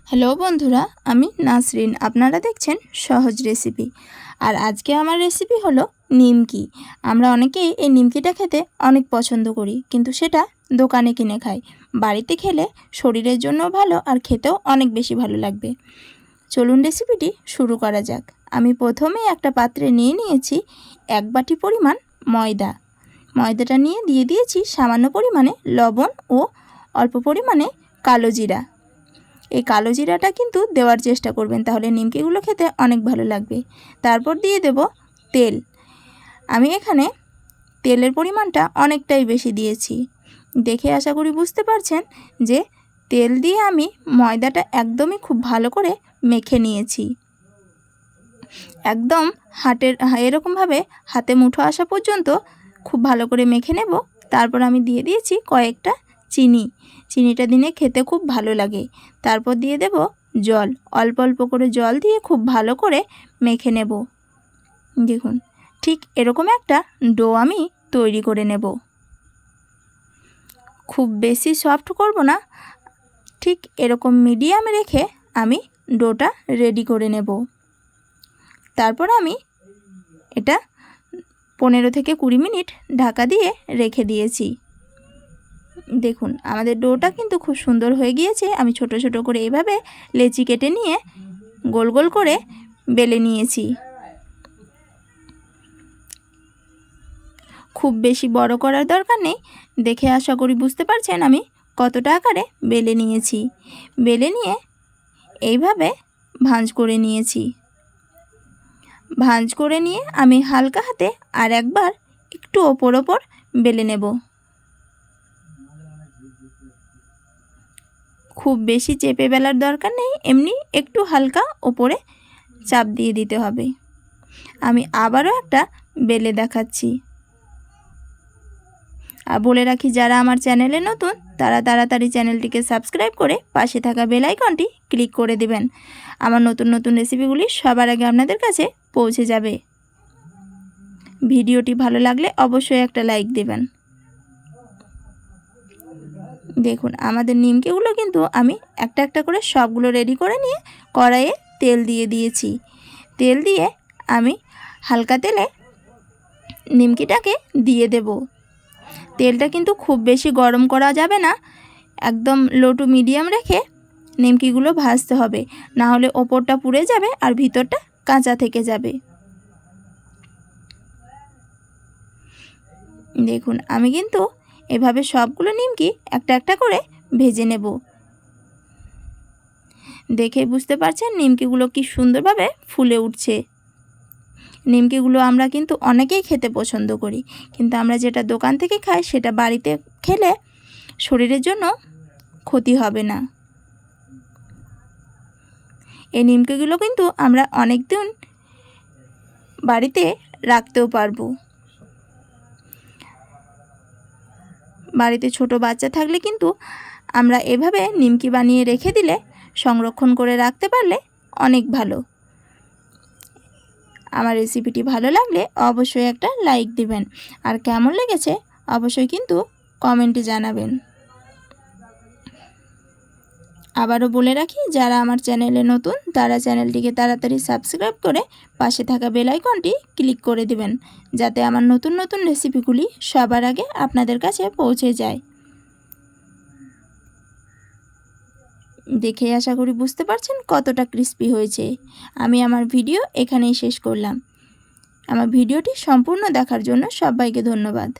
Hello বন্ধুরা, আমি নাসরিন। আপনারা দেখছেন সহজ রেসিপি। আর আজকে আমার রেসিপি হলো নিমকি। আমরা অনেকেই এই নিমকিটা খেতে অনেক পছন্দ করি, কিন্তু সেটা দোকানে কিনে খাই। বাড়িতে খেলে শরীরের জন্য ভালো আর খেতেও অনেক বেশি ভালো লাগবে। চলুন রেসিপিটি শুরু করা যাক। আমি প্রথমে একটা পাত্রে নিয়ে নিয়েছি 1 বাটি পরিমাণ ময়দা। ময়দাটা নিয়ে দিয়ে দিয়েছি সামান্য পরিমাণে লবণ ও অল্প পরিমাণে কালো জিরা। এই কালো জিরাটা কিন্তু দেওয়ার চেষ্টা করবেন, তাহলে নিমকিগুলো খেতে অনেক ভালো লাগবে। তারপর দিয়ে দেব তেল। আমি এখানে তেলের পরিমাণটা অনেকটাই বেশি দিয়েছি। দেখে আশা করি বুঝতে পারছেন যে তেল দিয়ে আমি ময়দাটা একদমই খুব ভালো করে মেখে নিয়েছি। একদম এরকমভাবে হাতে মুঠো আসা পর্যন্ত খুব ভালো করে মেখে নেব। তারপর আমি দিয়ে দিয়েছি কয়েকটা চিনিটা দিনে খেতে খুব ভালো লাগে। তারপর দিয়ে দেব জল, অল্প অল্প করে জল দিয়ে খুব ভালো করে মেখে নেব। দেখুন, ঠিক এরকম একটা ডো আমি তৈরি করে নেব। খুব বেশি সফট করব না, ঠিক এরকম মিডিয়ামে রেখে আমি ডোটা রেডি করে নেব। তারপর আমি এটা 15 থেকে 20 মিনিট ঢাকা দিয়ে রেখে দিয়েছি। দেখুন, আমাদের ডোটা কিন্তু খুব সুন্দর হয়ে গিয়েছে। আমি ছোট ছোট করে এভাবে লেচি কেটে নিয়ে গোল গোল করে বেলে নিয়েছি। খুব বেশি বড় করার দরকার নেই। দেখে আশা করি বুঝতে পারছেন আমি কতটা আকারে বেলে নিয়েছি। বেলে নিয়ে এইভাবে ভাঁজ করে নিয়েছি। ভাঁজ করে নিয়ে আমি হালকা হাতে আর একবার একটু ওপর ওপর বেলে নেব। খুব বেশি চেপে বেলার দরকার নেই, এমনি একটু হালকা ওপরে চাপ দিয়ে দিতে হবে। আমি আবারও একটা বেলে দেখাচ্ছি। আর বলে রাখি, যারা আমার চ্যানেলে নতুন তারা তাড়াতাড়ি চ্যানেলটিকে সাবস্ক্রাইব করে পাশে থাকা বেল আইকনটি ক্লিক করে দিবেন। আমার নতুন নতুন রেসিপিগুলি সবার আগে আপনাদের কাছে পৌঁছে যাবে। ভিডিওটি ভালো লাগলে অবশ্যই একটা লাইক দেবেন। দেখুন, আমাদের নিমকিগুলো কিন্তু আমি একটা একটা করে সবগুলো রেডি করে নিয়ে কড়াইয়ে তেল দিয়ে দিয়েছি। তেল দিয়ে আমি হালকা তেলে নিমকিটাকে দিয়ে দেব। তেলটা কিন্তু খুব বেশি গরম করা যাবে না, একদম লো টু মিডিয়াম রেখে নিমকিগুলো ভাজতে হবে, না হলে ওপরটা পুড়ে যাবে আর ভিতরটা কাঁচা থেকে যাবে। দেখুন, আমি কিন্তু এভাবে সবগুলো নিমকি একটা একটা করে ভেজে নেব। দেখে বুঝতে পারছেন নিমকিগুলো কি সুন্দরভাবে ফুলে উঠছে। নিমকিগুলো আমরা কিন্তু অনেকেই খেতে পছন্দ করি, কিন্তু আমরা যেটা দোকান থেকে খাই সেটা বাড়িতে খেলে শরীরের জন্য ক্ষতি হবে না। এই নিমকিগুলো কিন্তু আমরা অনেক দিন বাড়িতে রাখতেও পারবো। বাড়িতে ছোট বাচ্চা থাকলে কিন্তু আমরা এভাবে নিমকি বানিয়ে রেখে দিলে, সংরক্ষণ করে রাখতে পারলে অনেক ভালো। আমার রেসিপিটি ভালো লাগলে অবশ্যই একটা লাইক দিবেন, আর কেমন লেগেছে অবশ্যই কিন্তু কমেন্টে জানাবেন। আবারও বলে রাখি, যারা আমার চ্যানেলে নতুন তারা চ্যানেলটিকে তাড়াতাড়ি সাবস্ক্রাইব করে পাশে থাকা বেল আইকনটি ক্লিক করে দিবেন, যাতে আমার নতুন নতুন রেসিপিগুলি সবার আগে আপনাদের কাছে পৌঁছে যায়। দেখে আশা করি বুঝতে পারছেন কতটা ক্রিস্পি হয়েছে। আমি আমার ভিডিও এখানেই শেষ করলাম। আমার ভিডিওটি সম্পূর্ণ দেখার জন্য সবাইকে ধন্যবাদ।